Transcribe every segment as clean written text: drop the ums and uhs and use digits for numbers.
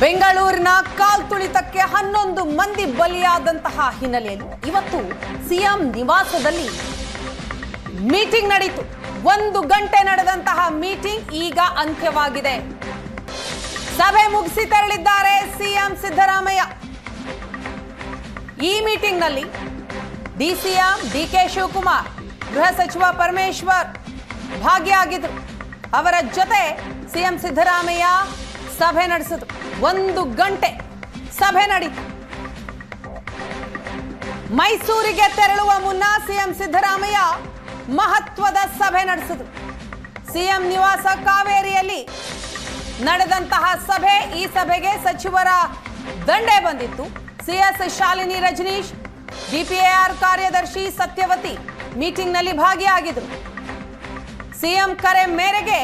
ಬೆಂಗಳೂರಿನ ಕಾಲ್ತುಳಿತಕ್ಕೆ 11 ಮಂದಿ ಬಲಿಯಾದಂತಹ ಹಿನ್ನೆಲೆಯಲ್ಲಿ ಇವತ್ತು ಸಿಎಂ ನಿವಾಸದಲ್ಲಿ ಮೀಟಿಂಗ್ ನಡೆಯಿತು. 1 ಗಂಟೆ ನಡೆದಂತಹ ಮೀಟಿಂಗ್ ಈಗ ಅಂತ್ಯವಾಗಿದೆ. ಸಭೆ ಮುಗಿಸಿ ತೆರಳಿದ್ದಾರೆ ಸಿಎಂ ಸಿದ್ದರಾಮಯ್ಯ. ಈ ಮೀಟಿಂಗ್ನಲ್ಲಿ ಡಿಸಿಎಂ ಡಿಕೆ ಶಿವಕುಮಾರ್, ಗೃಹ ಸಚಿವ ಪರಮೇಶ್ವರ್ ಭಾಗಿಯಾಗಿದ್ದರು. ಅವರ ಜೊತೆ ಸಿಎಂ ಸಿದ್ದರಾಮಯ್ಯ ಸಭೆ ನಡೆಸಿದ್ರು. 1 ಗಂಟೆ ಸಭೆ ನಡೆಯಿತು. ಮೈಸೂರಿಗೆ ತೆರಳುವ ಮುನ್ನ ಸಿಎಂ ಸಿದ್ದರಾಮಯ್ಯ ಮಹತ್ವದ ಸಭೆ ನಡೆಸಿದ್ರು. ಸಿಎಂ ನಿವಾಸ ಕಾವೇರಿಯಲ್ಲಿ ನಡೆದಂತಹ ಸಭೆ, ಈ ಸಭೆಗೆ ಸಚಿವರ ದಂಡೆ ಬಂದಿತ್ತು. ಸಿಎಸ್ ಶಾಲಿನಿ ರಜನೀಶ್, ಡಿಪಿಎಆರ್ ಕಾರ್ಯದರ್ಶಿ ಸತ್ಯವತಿ ಮೀಟಿಂಗ್ನಲ್ಲಿ ಭಾಗಿಯಾಗಿದ್ರು. ಸಿಎಂ ಕರೆ ಮೇರೆಗೆ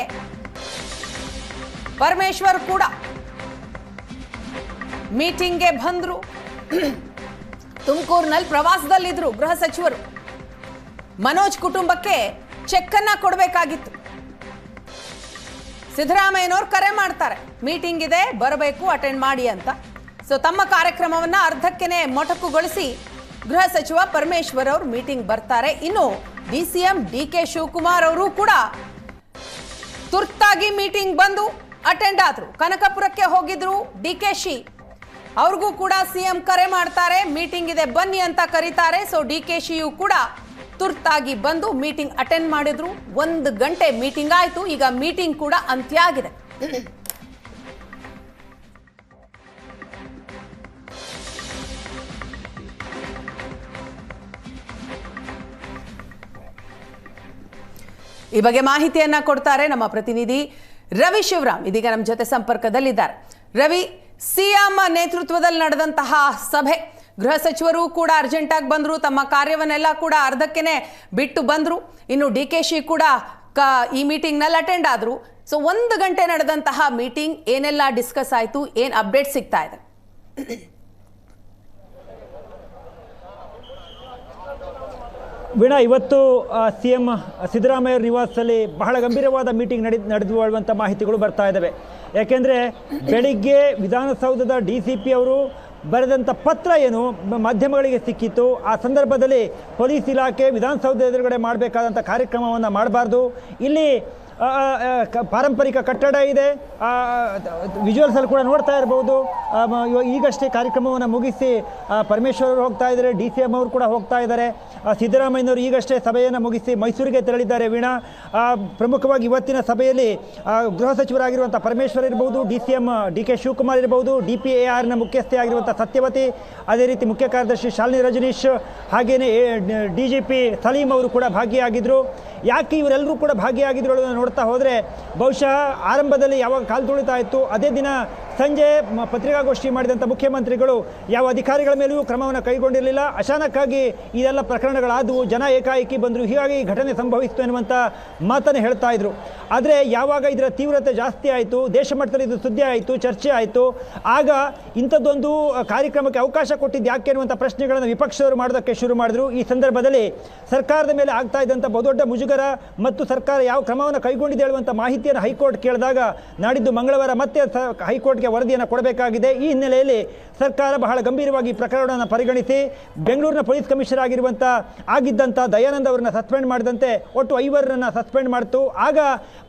ಪರಮೇಶ್ವರ್ ಕೂಡ ಮೀಟಿಂಗ್ಗೆ ಬಂದ್ರು. ತುಮಕೂರಿನಲ್ಲಿ ಪ್ರವಾಸದಲ್ಲಿದ್ರು ಗೃಹ ಸಚಿವರು. ಮನೋಜ್ ಕುಟುಂಬಕ್ಕೆ ಚೆಕ್ ಅನ್ನ ಕೊಡಬೇಕಾಗಿತ್ತು. ಸಿದ್ದರಾಮಯ್ಯನವರು ಕರೆ ಮಾಡ್ತಾರೆ, ಮೀಟಿಂಗ್ ಇದೆ, ಬರಬೇಕು, ಅಟೆಂಡ್ ಮಾಡಿ ಅಂತ. ಸೊ ತಮ್ಮ ಕಾರ್ಯಕ್ರಮವನ್ನ ಅರ್ಧಕ್ಕೆನೆ ಮೊಟಕುಗೊಳಿಸಿ ಗೃಹ ಸಚಿವ ಪರಮೇಶ್ವರ್ ಅವರು ಮೀಟಿಂಗ್ ಬರ್ತಾರೆ. ಇನ್ನು ಡಿಸಿಎಂ ಡಿಕೆ ಶಿವಕುಮಾರ್ ಅವರು ಕೂಡ ತುರ್ತಾಗಿ ಮೀಟಿಂಗ್ ಬಂದು ಅಟೆಂಡ್ ಆದ್ರು. ಕನಕಪುರಕ್ಕೆ ಹೋಗಿದ್ರು ಡಿಕೆಶಿ, ಅವ್ರಿಗೂ ಕೂಡ ಸಿಎಂ ಕರೆ ಮಾಡ್ತಾರೆ, ಮೀಟಿಂಗ್ ಇದೆ ಬನ್ನಿ ಅಂತ ಕರೀತಾರೆ. ಸೊ ಡಿಕೆಶಿಯು ಕೂಡ ತುರ್ತಾಗಿ ಬಂದು ಮೀಟಿಂಗ್ ಅಟೆಂಡ್ ಮಾಡಿದ್ರು. 1 ಗಂಟೆ ಮೀಟಿಂಗ್ ಆಯ್ತು. ಈಗ ಮೀಟಿಂಗ್ ಕೂಡ ಅಂತ್ಯ ಆಗಿದೆ. ಈ ಬಗ್ಗೆ ಮಾಹಿತಿಯನ್ನ ಕೊಡ್ತಾರೆ ನಮ್ಮ ಪ್ರತಿನಿಧಿ ರವಿ ಶಿವರಾಮ್. ಇದೀಗ ನಮ್ಮ ಜೊತೆ ಸಂಪರ್ಕದಲ್ಲಿದ್ದಾರೆ. ರವಿ, ಸಿಎಂ ನೇತೃತ್ವದಲ್ಲಿ ನಡೆದಂತಹ ಸಭೆ, ಗೃಹ ಸಚಿವರು ಕೂಡ ಅರ್ಜೆಂಟ್ ಆಗಿ ಬಂದ್ರು, ತಮ್ಮ ಕಾರ್ಯವನ್ನೆಲ್ಲ ಕೂಡ ಅರ್ಧಕ್ಕೆನೆ ಬಿಟ್ಟು ಬಂದ್ರು. ಇನ್ನು ಡಿಕೆಶಿ ಕೂಡ ಈ ಮೀಟಿಂಗ್ ನಲ್ಲಿ ಅಟೆಂಡ್ ಆದ್ರು. ಸೊ 1 ಗಂಟೆ ನಡೆದಂತಹ ಮೀಟಿಂಗ್ ಏನೆಲ್ಲ ಡಿಸ್ಕಸ್ ಆಯ್ತು, ಏನ್ ಅಪ್ಡೇಟ್ ಸಿಗ್ತಾ ಇದೆ? ವೀಣಾ, ಇವತ್ತು ಸಿಎಂ ಸಿದ್ದರಾಮಯ್ಯ ನಿವಾಸದಲ್ಲಿ ಬಹಳ ಗಂಭೀರವಾದ ಮೀಟಿಂಗ್ ನಡೆದುಕೊಳ್ಳುವಂಥ ಮಾಹಿತಿಗಳು ಬರ್ತಾ ಇದ್ದಾವೆ. ಯಾಕೆಂದರೆ ಬೆಳಿಗ್ಗೆ ವಿಧಾನಸೌಧದ DCP ಅವರು ಬರೆದಂಥ ಪತ್ರ ಏನು ಮಾಧ್ಯಮಗಳಿಗೆ ಸಿಕ್ಕಿತ್ತು. ಆ ಸಂದರ್ಭದಲ್ಲಿ ಪೊಲೀಸ್ ಇಲಾಖೆ ವಿಧಾನಸೌಧ ಎದುರುಗಡೆ ಮಾಡಬೇಕಾದಂಥ ಕಾರ್ಯಕ್ರಮವನ್ನು ಮಾಡಬಾರ್ದು, ಇಲ್ಲಿ ಪಾರಂಪರಿಕ ಕಟ್ಟಡ ಇದೆ, ವಿಜುವಲ್ಸಲ್ಲಿ ಕೂಡ ನೋಡ್ತಾ ಇರ್ಬೋದು. ಈಗಷ್ಟೇ ಕಾರ್ಯಕ್ರಮವನ್ನು ಮುಗಿಸಿ ಪರಮೇಶ್ವರ್ ಅವರು ಹೋಗ್ತಾ ಇದ್ದಾರೆ, DCM ಅವರು ಕೂಡ ಹೋಗ್ತಾ ಇದ್ದಾರೆ. ಸಿದ್ದರಾಮಯ್ಯನವರು ಈಗಷ್ಟೇ ಸಭೆಯನ್ನು ಮುಗಿಸಿ ಮೈಸೂರಿಗೆ ತೆರಳಿದ್ದಾರೆ. ವೀಣಾ, ಪ್ರಮುಖವಾಗಿ ಇವತ್ತಿನ ಸಭೆಯಲ್ಲಿ ಗೃಹ ಸಚಿವರಾಗಿರುವಂಥ ಪರಮೇಶ್ವರ್ ಇರ್ಬೋದು, DCM ಡಿಕೆ ಶಿವಕುಮಾರ್ ಇರ್ಬೋದು, DPARನ ಮುಖ್ಯಸ್ಥೆ ಆಗಿರುವಂಥ ಸತ್ಯವತಿ, ಅದೇ ರೀತಿ ಮುಖ್ಯ ಕಾರ್ಯದರ್ಶಿ ಶಾಲಿನಿ ರಜನೀಶ್, ಹಾಗೆಯೇ DGP ಸಲೀಂ ಅವರು ಕೂಡ ಭಾಗಿಯಾಗಿದ್ದರು. ಯಾಕೆ ಇವರೆಲ್ಲರೂ ಕೂಡ ಭಾಗಿಯಾಗಿದ್ರು ನೋಡ್ತಾ ಹೋದರೆ, ಬಹುಶಃ ಆರಂಭದಲ್ಲಿ ಯಾವಾಗ ಕಾಲ್ತುಳಿತ ಆಯಿತು ಅದೇ ದಿನ ಸಂಜೆ ಪತ್ರಿಕಾಗೋಷ್ಠಿ ಮಾಡಿದಂಥ ಮುಖ್ಯಮಂತ್ರಿಗಳು ಯಾವ ಅಧಿಕಾರಿಗಳ ಮೇಲೆಯೂ ಕ್ರಮವನ್ನು ಕೈಗೊಂಡಿರಲಿಲ್ಲ. ಅಚಾನಕ್ಕಾಗಿ ಇದೆಲ್ಲ ಪ್ರಕರಣಗಳಾದವು, ಜನ ಏಕಾಏಕಿ ಬಂದರು, ಹೀಗಾಗಿ ಘಟನೆ ಸಂಭವಿಸಿತು ಎನ್ನುವಂಥ ಮಾತನ್ನು ಹೇಳ್ತಾ ಇದ್ರು. ಆದರೆ ಯಾವಾಗ ಇದರ ತೀವ್ರತೆ ಜಾಸ್ತಿ ಆಯಿತು, ದೇಶ ಮಟ್ಟದಲ್ಲಿ ಇದು ಸುದ್ದಿ ಆಯಿತು, ಚರ್ಚೆ ಆಯಿತು, ಆಗ ಇಂಥದ್ದೊಂದು ಕಾರ್ಯಕ್ರಮಕ್ಕೆ ಅವಕಾಶ ಕೊಟ್ಟಿದ್ದು ಯಾಕೆ ಅನ್ನುವಂಥ ಪ್ರಶ್ನೆಗಳನ್ನು ವಿಪಕ್ಷದವರು ಮಾಡೋದಕ್ಕೆ ಶುರು ಮಾಡಿದ್ರು. ಈ ಸಂದರ್ಭದಲ್ಲಿ ಸರ್ಕಾರದ ಮೇಲೆ ಆಗ್ತಾ ಇದ್ದಂಥ ಬಹುದೊಡ್ಡ ಮುಜುಗರ ಮತ್ತು ಸರ್ಕಾರ ಯಾವ ಕ್ರಮವನ್ನು ಕೈಗೊಂಡಿದೆ ಹೇಳುವಂಥ ಮಾಹಿತಿಯನ್ನು ಹೈಕೋರ್ಟ್ ಕೇಳಿದಾಗ ನಾಡಿದ್ದು ಮಂಗಳವಾರ ಮತ್ತೆ ಹೈಕೋರ್ಟ್ಗೆ ವರದಿಯನ್ನು ಕೊಡಬೇಕಾಗಿದೆ. ಈ ಹಿನ್ನೆಲೆಯಲ್ಲಿ ಸರ್ಕಾರ ಬಹಳ ಗಂಭೀರವಾಗಿ ಪ್ರಕರಣವನ್ನು ಪರಿಗಣಿಸಿ ಬೆಂಗಳೂರಿನ ಪೊಲೀಸ್ ಕಮಿಷನರ್ ಆಗಿದ್ದಂಥ ದಯಾನಂದ್ ಅವರನ್ನು ಸಸ್ಪೆಂಡ್ ಮಾಡಿದಂತೆ ಒಟ್ಟು 5 ಸಸ್ಪೆಂಡ್ ಮಾಡಿತು. ಆಗ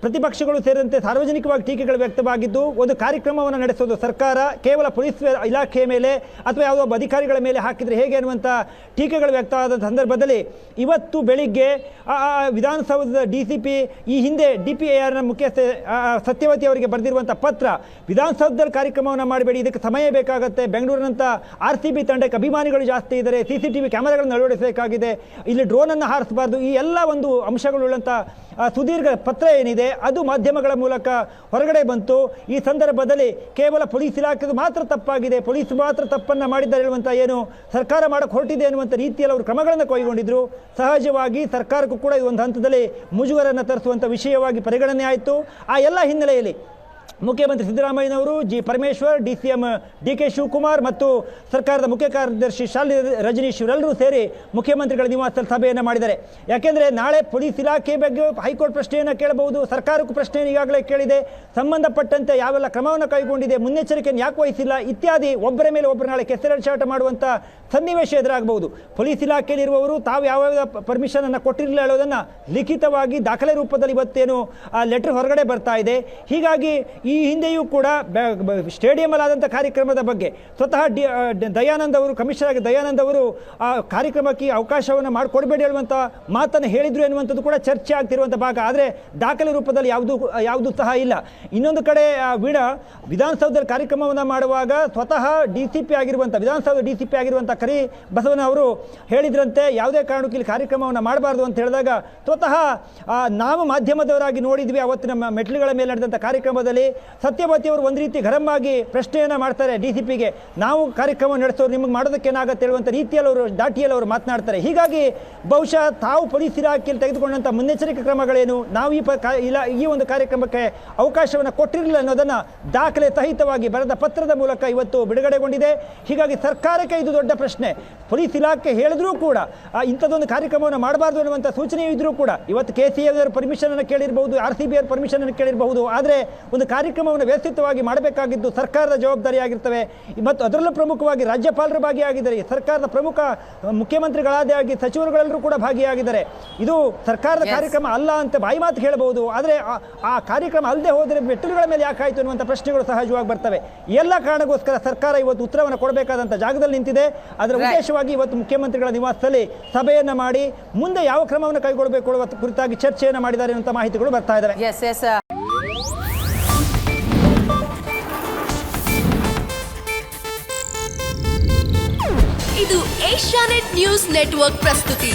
ಪ್ರತಿಪಕ್ಷಗಳು ಸೇರಿದಂತೆ ಸಾರ್ವಜನಿಕವಾಗಿ ಟೀಕೆಗಳು ವ್ಯಕ್ತವಾಗಿದ್ದು, ಒಂದು ಕಾರ್ಯಕ್ರಮವನ್ನು ನಡೆಸೋದು ಸರ್ಕಾರ ಕೇವಲ ಪೊಲೀಸ್ ಇಲಾಖೆಯ ಮೇಲೆ ಅಥವಾ ಯಾವುದೋ ಒಬ್ಬ ಅಧಿಕಾರಿಗಳ ಮೇಲೆ ಹಾಕಿದರೆ ಹೇಗೆ ಅನ್ನುವಂಥ ಟೀಕೆಗಳು ವ್ಯಕ್ತವಾದ ಸಂದರ್ಭದಲ್ಲಿ ಇವತ್ತು ಬೆಳಿಗ್ಗೆ ವಿಧಾನಸೌಧದ DCP, ಈ ಹಿಂದೆ DPARನ ಮುಖ್ಯಸ್ಥೆ ಸತ್ಯವತಿ ಅವರಿಗೆ ಬರೆದಿರುವಂಥ ಪತ್ರ, ವಿಧಾನಸೌಧದಲ್ಲಿ ಕಾರ್ಯಕ್ರಮವನ್ನು ಮಾಡಬೇಡಿ, ಇದಕ್ಕೆ ಸಮಯ ಬೇಕಾಗುತ್ತೆ, ಬೆಂಗಳೂರಿನಂಥ RCB ತಂಡಕ್ಕೆ ಅಭಿಮಾನಿಗಳು ಜಾಸ್ತಿ ಇದ್ದಾರೆ, CCTV ಕ್ಯಾಮೆರಾಗಳನ್ನು ಅಳವಡಿಸಬೇಕಾಗಿದೆ, ಇಲ್ಲಿ ಡ್ರೋನನ್ನು ಹಾರಿಸಬಾರ್ದು, ಈ ಎಲ್ಲ ಒಂದು ಅಂಶಗಳುಳ್ಳಂಥ ಸುದೀರ್ಘ ಪತ್ರ ಏನಿದೆ ಅದು ಮಾಧ್ಯಮಗಳ ಮೂಲಕ ಹೊರಗಡೆ ಬಂತು. ಈ ಸಂದರ್ಭದಲ್ಲಿ ಕೇವಲ ಪೊಲೀಸ್ ಇಲಾಖೆದು ಮಾತ್ರ ತಪ್ಪಾಗಿದೆ, ಪೊಲೀಸ್ ಮಾತ್ರ ತಪ್ಪನ್ನು ಮಾಡಿದ್ದಾರೆ ಹೇಳುವಂಥ ಏನು ಸರ್ಕಾರ ಮಾಡೋಕ್ಕೆ ಹೊರಟಿದೆ ಅನ್ನುವಂಥ ರೀತಿಯಲ್ಲಿ ಅವರು ಕ್ರಮಗಳನ್ನು ಕೈಗೊಂಡಿದ್ರು. ಸಹಜವಾಗಿ ಸರ್ಕಾರಕ್ಕೂ ಕೂಡ ಈ ಒಂದು ಹಂತದಲ್ಲಿ ಮುಜುಗರನ್ನು ತರಿಸುವಂಥ ವಿಷಯವಾಗಿ ಪರಿಗಣನೆ ಆಯಿತು. ಆ ಎಲ್ಲ ಹಿನ್ನೆಲೆಯಲ್ಲಿ ಮುಖ್ಯಮಂತ್ರಿ ಸಿದ್ದರಾಮಯ್ಯನವರು, G Parameshwar, DCM DK Shivakumar ಮತ್ತು ಸರ್ಕಾರದ ಮುಖ್ಯ ಕಾರ್ಯದರ್ಶಿ ಶಾಲಿನಿ ರಜನೀಶ್ ಇವರೆಲ್ಲರೂ ಸೇರಿ ಮುಖ್ಯಮಂತ್ರಿಗಳ ನಿವಾಸದಲ್ಲಿ ಸಭೆಯನ್ನು ಮಾಡಿದ್ದಾರೆ. ಯಾಕೆಂದರೆ ನಾಳೆ ಪೊಲೀಸ್ ಇಲಾಖೆ ಬಗ್ಗೆ ಹೈಕೋರ್ಟ್ ಪ್ರಶ್ನೆಯನ್ನು ಕೇಳಬಹುದು, ಸರ್ಕಾರಕ್ಕೂ ಪ್ರಶ್ನೆಯನ್ನು ಈಗಾಗಲೇ ಕೇಳಿದೆ, ಸಂಬಂಧಪಟ್ಟಂತೆ ಯಾವೆಲ್ಲ ಕ್ರಮವನ್ನು ಕೈಗೊಂಡಿದೆ, ಮುನ್ನೆಚ್ಚರಿಕೆಯನ್ನು ಯಾಕೆ ವಹಿಸಿಲ್ಲ ಇತ್ಯಾದಿ ಒಬ್ಬರ ಮೇಲೆ ಒಬ್ಬರು ನಾಳೆ ಕೆಸರೆರಚಾಟ ಮಾಡುವಂಥ ಸನ್ನಿವೇಶ ಎದುರಾಗಬಹುದು. ಪೊಲೀಸ್ ಇಲಾಖೆಯಲ್ಲಿರುವವರು ತಾವು ಯಾವ ಪರ್ಮಿಷನನ್ನು ಕೊಟ್ಟಿರಲಿಲ್ಲ ಹೇಳೋದನ್ನು ಲಿಖಿತವಾಗಿ ದಾಖಲೆ ರೂಪದಲ್ಲಿ ಇವತ್ತೇನು ಲೆಟರ್ ಹೊರಗಡೆ ಬರ್ತಾ ಇದೆ. ಹೀಗಾಗಿ ಈ ಹಿಂದೆಯೂ ಕೂಡ ಸ್ಟೇಡಿಯಂಲಾದಂಥ ಕಾರ್ಯಕ್ರಮದ ಬಗ್ಗೆ ಸ್ವತಃ ದಯಾನಂದ್ ಅವರು, ಕಮಿಷನರ್ ಆಗಿ ದಯಾನಂದ್ ಅವರು ಆ ಕಾರ್ಯಕ್ರಮಕ್ಕೆ ಅವಕಾಶವನ್ನು ಮಾಡಿಕೊಡ್ಬೇಡಿ ಹೇಳುವಂಥ ಮಾತನ್ನು ಹೇಳಿದರು ಎನ್ನುವಂಥದ್ದು ಕೂಡ ಚರ್ಚೆ ಆಗ್ತಿರುವಂಥ ಭಾಗ. ಆದರೆ ದಾಖಲೆ ರೂಪದಲ್ಲಿ ಯಾವುದೂ ಸಹ ಇಲ್ಲ. ಇನ್ನೊಂದು ಕಡೆ ವಿಧಾನಸೌಧದಲ್ಲಿ ಕಾರ್ಯಕ್ರಮವನ್ನು ಮಾಡುವಾಗ ಸ್ವತಃ DCP ಆಗಿರುವಂಥ ವಿಧಾನಸೌಧ DCP ಆಗಿರುವಂಥ ಕರಿ ಬಸವನ ಅವರು ಹೇಳಿದ್ರಂತೆ ಯಾವುದೇ ಕಾರಣಕ್ಕೂ ಇಲ್ಲಿ ಕಾರ್ಯಕ್ರಮವನ್ನು ಮಾಡಬಾರ್ದು ಅಂತ ಹೇಳಿದಾಗ ಸ್ವತಃ ನಾವು ಮಾಧ್ಯಮದವರಾಗಿ ನೋಡಿದ್ವಿ ಅವತ್ತಿನ ಮೆಟ್ಲುಗಳ ಮೇಲೆ ನಡೆದಂಥ ಕಾರ್ಯಕ್ರಮದಲ್ಲಿ ಸತ್ಯವತಿ ಅವರು ಒಂದು ರೀತಿ ಗರಂ ಆಗಿ ಪ್ರಶ್ನೆಯನ್ನು ಮಾಡ್ತಾರೆ DCPಗೆ, ನಾವು ಕಾರ್ಯಕ್ರಮ ನಡೆಸೋರು ನಿಮಗೆ ಮಾಡೋದಕ್ಕೇನಾಗತ್ತೆ ಹೇಳುವಂಥ ರೀತಿಯಲ್ಲಿ ಅವರು ದಾಟಿಯಲ್ಲಿ ಅವರು ಮಾತನಾಡ್ತಾರೆ. ಹೀಗಾಗಿ ಬಹುಶಃ ತಾವು ಪೊಲೀಸ್ ಇಲಾಖೆಯಲ್ಲಿ ತೆಗೆದುಕೊಂಡಂಥ ಮುನ್ನೆಚ್ಚರಿಕೆ ಕ್ರಮಗಳೇನು, ನಾವು ಈ ಒಂದು ಕಾರ್ಯಕ್ರಮಕ್ಕೆ ಅವಕಾಶವನ್ನು ಕೊಟ್ಟಿರಲಿಲ್ಲ ಅನ್ನೋದನ್ನು ದಾಖಲೆ ಸಹಿತವಾಗಿ ಬರೆದ ಪತ್ರದ ಮೂಲಕ ಇವತ್ತು ಬಿಡುಗಡೆಗೊಂಡಿದೆ. ಹೀಗಾಗಿ ಸರ್ಕಾರಕ್ಕೆ ಇದು ದೊಡ್ಡ ಪ್ರಶ್ನೆ. ಪೊಲೀಸ್ ಇಲಾಖೆ ಹೇಳಿದ್ರೂ ಕೂಡ ಇಂಥದ್ದೊಂದು ಕಾರ್ಯಕ್ರಮವನ್ನು ಮಾಡಬಾರ್ದು ಅನ್ನುವಂಥ ಸೂಚನೆ ಇದ್ರೂ ಕೂಡ ಇವತ್ತು KCA ಪರ್ಮಿಷನ್ ಅನ್ನು ಕೇಳಿರಬಹುದು, RCB ಪರ್ಮಿಷನ್ ಅನ್ನು ಕೇಳಿರಬಹುದು. ಆದರೆ ಒಂದು ಕಾರ್ಯಕ್ರಮವನ್ನು ವ್ಯವಸ್ಥಿತವಾಗಿ ಮಾಡಬೇಕಾಗಿದ್ದು ಸರ್ಕಾರದ ಜವಾಬ್ದಾರಿಯಾಗಿರ್ತವೆ. ಮತ್ತು ಅದರಲ್ಲೂ ಪ್ರಮುಖವಾಗಿ ರಾಜ್ಯಪಾಲರು ಭಾಗಿಯಾಗಿದ್ದಾರೆ, ಸರ್ಕಾರದ ಪ್ರಮುಖ ಮುಖ್ಯಮಂತ್ರಿಗಳಾದೇ ಆಗಿ ಸಚಿವರುಗಳೆಲ್ಲರೂ ಕೂಡ ಭಾಗಿಯಾಗಿದ್ದಾರೆ. ಇದು ಸರ್ಕಾರದ ಕಾರ್ಯಕ್ರಮ ಅಲ್ಲ ಅಂತ ಬಾಯಿ ಮಾತು ಹೇಳಬಹುದು. ಆದರೆ ಆ ಕಾರ್ಯಕ್ರಮ ಅಲ್ಲದೆ ಹೋದರೆ ಮೆಟ್ಟಿಲುಗಳ ಮೇಲೆ ಯಾಕಾಯಿತು ಅನ್ನುವಂಥ ಪ್ರಶ್ನೆಗಳು ಸಹಜವಾಗಿ ಬರ್ತವೆ. ಎಲ್ಲ ಕಾರಣಕ್ಕೋಸ್ಕರ ಸರ್ಕಾರ ಇವತ್ತು ಉತ್ತರವನ್ನು ಕೊಡಬೇಕಾದಂಥ ಜಾಗದಲ್ಲಿ ನಿಂತಿದೆ. ಅದರ ಉದ್ದೇಶವಾಗಿ ಇವತ್ತು ಮುಖ್ಯಮಂತ್ರಿಗಳ ನಿವಾಸದಲ್ಲಿ ಸಭೆಯನ್ನು ಮಾಡಿ ಮುಂದೆ ಯಾವ ಕ್ರಮವನ್ನು ಕೈಗೊಳ್ಳಬೇಕು ಕುರಿತಾಗಿ ಚರ್ಚೆಯನ್ನು ಮಾಡಿದ್ದಾರೆ ಅಂತ ಮಾಹಿತಿಗಳು ಬರ್ತಾ ಇದ್ದಾವೆ. ಇದು ಏಷ್ಯಾನೆಟ್ ನ್ಯೂಸ್ ನೆಟ್ವರ್ಕ್ ಪ್ರಸ್ತುತಿ.